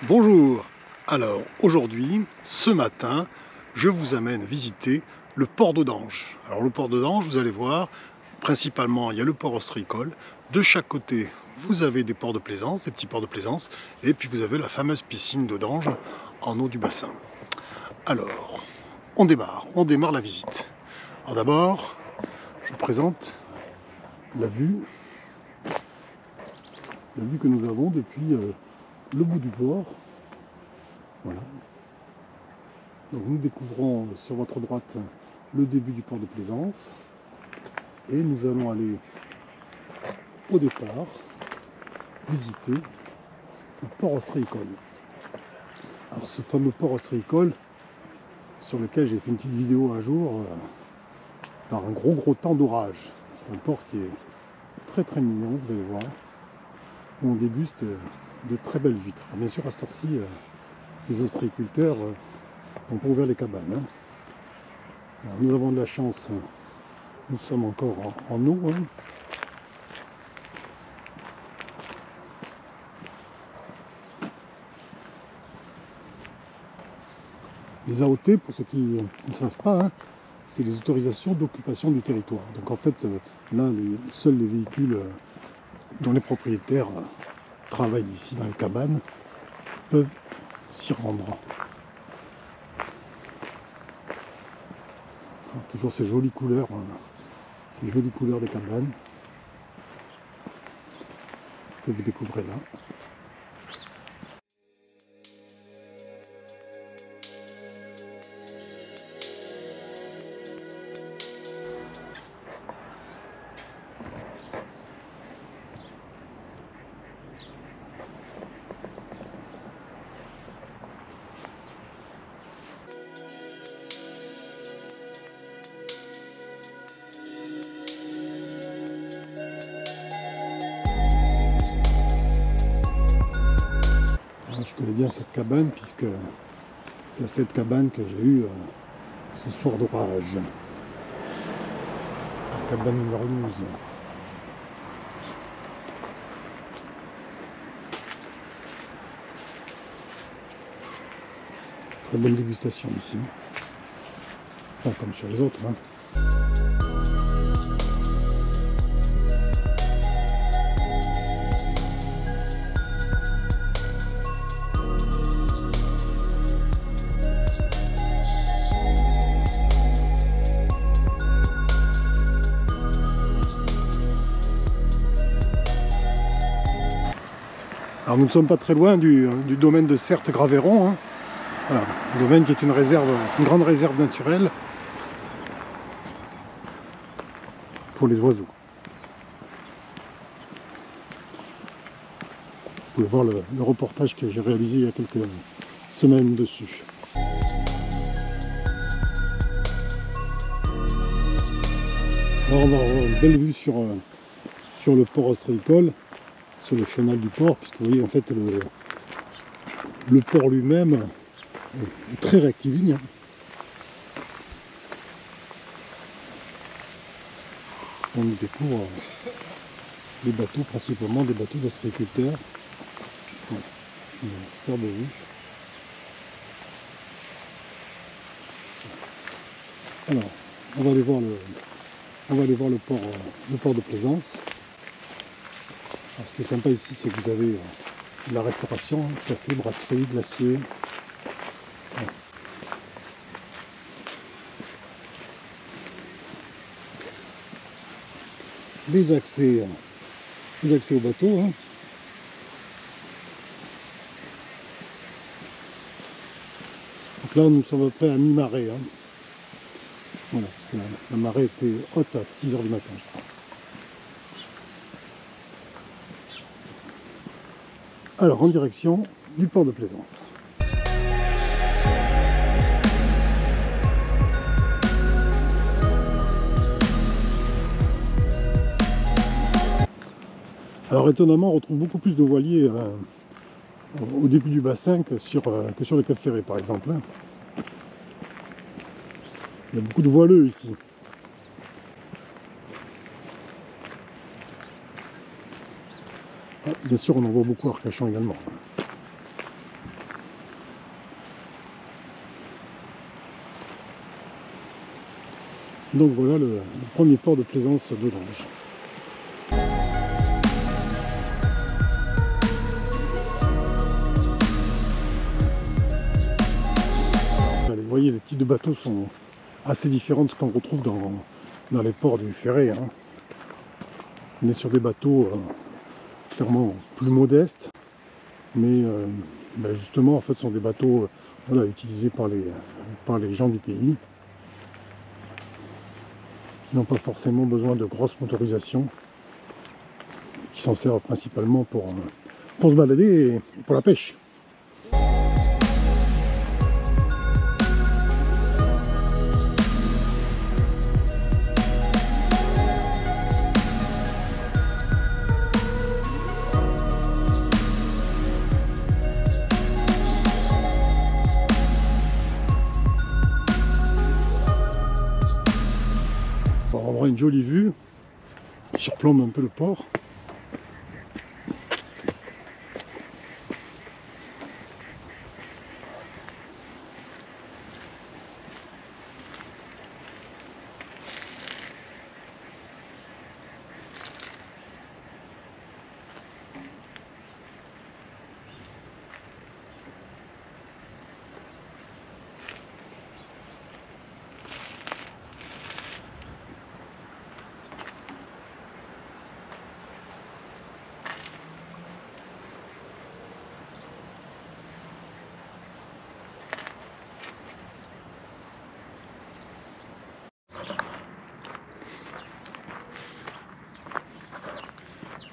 Bonjour. Alors aujourd'hui, ce matin, je vous amène visiter le port d'Audange. Alors le port d'Audange, vous allez voir, principalement il y a le port ostréicole. De chaque côté, vous avez des ports de plaisance, des petits ports de plaisance, et puis vous avez la fameuse piscine d'Audange en eau du bassin. Alors, on démarre la visite. Alors d'abord, je vous présente la vue que nous avons depuis le bout du port. Voilà. Donc nous découvrons sur votre droite le début du port de plaisance et nous allons aller au départ visiter le port ostréicole. Alors ce fameux port ostréicole sur lequel j'ai fait une petite vidéo un jour par un gros temps d'orage. C'est un port qui est très mignon, vous allez voir, où on déguste de très belles huîtres. Alors, bien sûr à cette heure-ci les ostréiculteurs n'ont pas ouvert les cabanes. Alors, nous avons de la chance, nous sommes encore en eau. Les AOT, pour ceux qui ne savent pas, c'est les autorisations d'occupation du territoire. Donc en fait, là, seuls les véhicules dont les propriétaires travaillent ici dans les cabanes peuvent s'y rendre. Alors, toujours ces jolies couleurs des cabanes que vous découvrez là. Je connais bien cette cabane puisque c'est à cette cabane que j'ai eu ce soir d'orage. La cabane numéro 12. Très bonne dégustation ici. Enfin comme sur les autres. Alors nous ne sommes pas très loin du domaine de Certes-Graveyron. Voilà, un domaine qui est une grande réserve naturelle pour les oiseaux. Vous pouvez voir le reportage que j'ai réalisé il y a quelques semaines dessus. Alors on va avoir une belle vue sur le port ostréicole, sur le chenal du port, puisque vous voyez en fait le port lui-même est très rectiligne. On y découvre les bateaux, principalement des bateaux d'ostréiculteurs. Voilà, une superbe vue. Alors, on va aller voir le port de plaisance. Alors, ce qui est sympa ici, c'est que vous avez de la restauration, café, brasserie, glacier. Voilà. Les accès au bateau. Donc là, nous sommes à peu près à mi-marée. Voilà, parce que la marée était haute à 6 h du matin, je crois. Alors, en direction du port de plaisance. Alors, étonnamment, on retrouve beaucoup plus de voiliers au début du bassin que sur le Cap Ferret, par exemple. Il y a beaucoup de voileux ici. Bien sûr, on en voit beaucoup à Arcachon également. Donc voilà le premier port de plaisance d'Audange. Vous voyez, les types de bateaux sont assez différents de ce qu'on retrouve dans les ports du Ferré, hein. On est sur des bateaux clairement plus modestes, mais justement en fait ce sont des bateaux voilà, utilisés par les gens du pays, qui n'ont pas forcément besoin de grosses motorisations, qui s'en servent principalement pour se balader et pour la pêche. On aura une jolie vue qui surplombe un peu le port.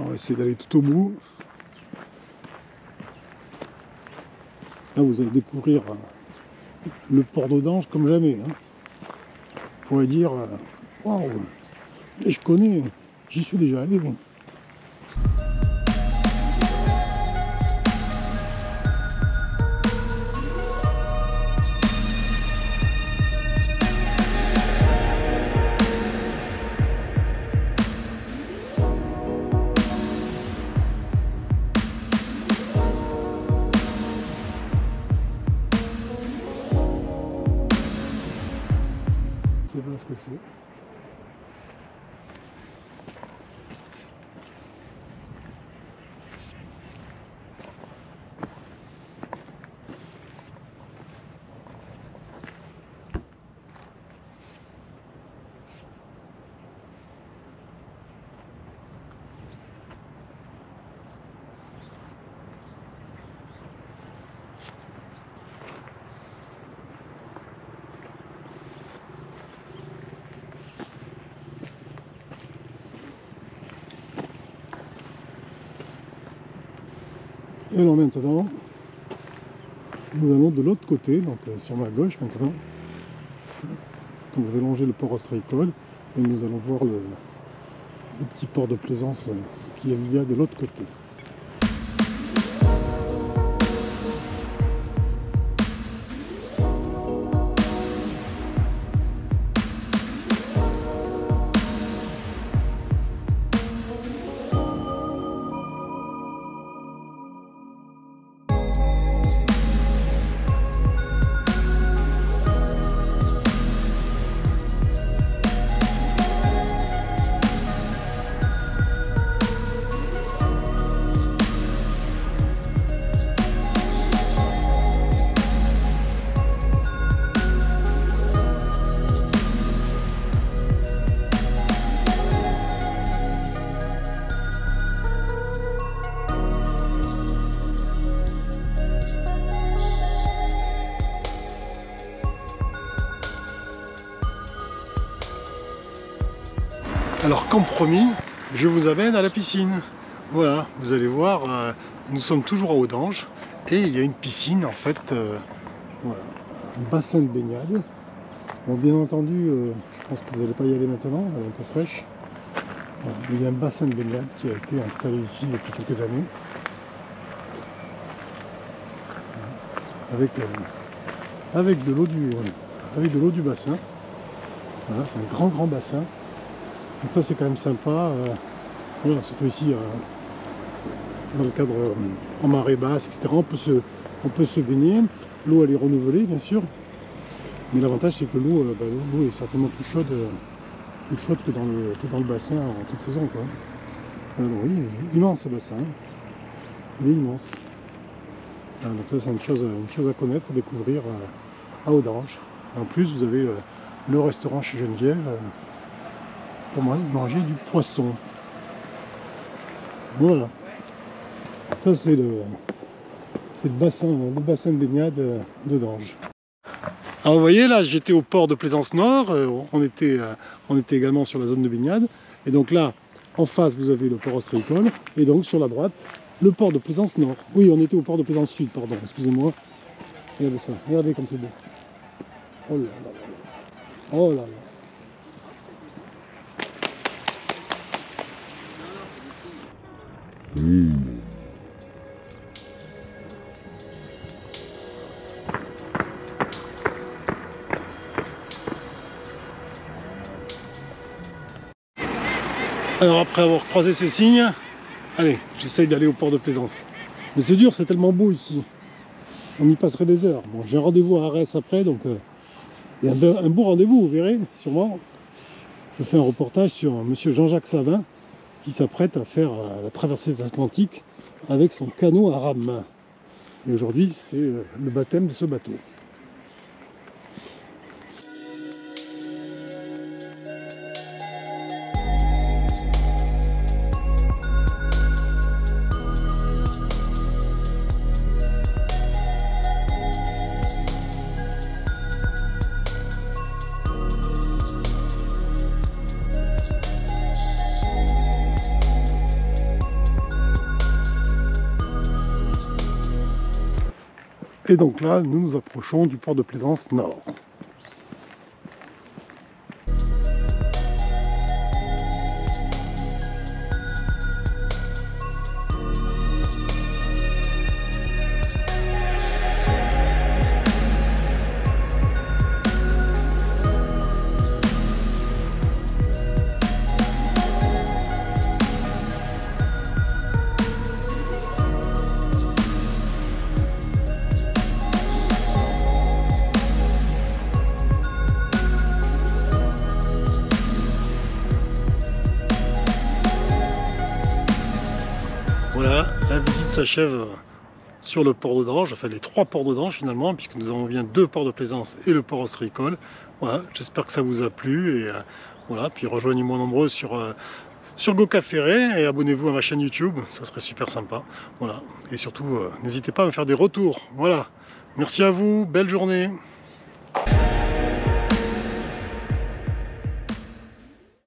On va essayer d'aller tout au bout. Là, vous allez découvrir le port d'Audange comme jamais, hein. On pourrait dire, waouh, je connais, j'y suis déjà allé. Je sais pas ce que c'est. Et alors maintenant, nous allons de l'autre côté, donc sur ma gauche maintenant. Donc je vais longer le port ostréicole et nous allons voir le petit port de plaisance qu'il y a de l'autre côté. Alors comme promis, je vous amène à la piscine. Voilà, vous allez voir, nous sommes toujours à Audange et il y a une piscine en fait, voilà, un bassin de baignade. Bon, bien entendu, je pense que vous n'allez pas y aller maintenant, elle est un peu fraîche. Voilà, mais il y a un bassin de baignade qui a été installé ici depuis quelques années. Avec de l'eau du bassin. Voilà, c'est un grand bassin. Donc ça c'est quand même sympa, voilà, surtout ici dans le cadre en marée basse, etc. On peut se baigner, l'eau elle est renouvelée bien sûr, mais l'avantage c'est que l'eau est certainement plus chaude plus chaude que dans le bassin en toute saison, quoi. Voilà, donc, oui, il est immense ce bassin. Il est immense. Voilà, donc ça c'est une chose à connaître, à découvrir à Audange. En plus vous avez le restaurant chez Geneviève pour manger du poisson. Voilà. Ça c'est le bassin de baignade d'Audange. Alors vous voyez là, j'étais au port de Plaisance Nord, on était également sur la zone de baignade, et donc là, en face vous avez le port ostréicole, et donc sur la droite, le port de Plaisance Nord. Oui, on était au port de Plaisance Sud, pardon, excusez-moi. Regardez ça, regardez comme c'est beau. Oh là là là. Oh là là. Alors après avoir croisé ces signes, allez, j'essaye d'aller au port de Plaisance. Mais c'est dur, c'est tellement beau ici. On y passerait des heures. Bon, j'ai rendez-vous à Arès après, donc il y a un beau rendez-vous, vous verrez, sûrement. Je fais un reportage sur monsieur Jean-Jacques Savin, qui s'apprête à faire la traversée de l'Atlantique avec son canot à rame. Et aujourd'hui, c'est le baptême de ce bateau. Et donc là, nous nous approchons du port de Plaisance Nord. Voilà, la visite s'achève sur le port d'Audange, enfin les 3 ports d'Audange finalement, puisque nous avons bien 2 ports de Plaisance et le port ostréicole. Voilà, j'espère que ça vous a plu, et voilà, puis rejoignez-moi nombreux sur Goka Ferré, et abonnez-vous à ma chaîne YouTube, ça serait super sympa. Voilà, et surtout, n'hésitez pas à me faire des retours. Voilà, merci à vous, belle journée.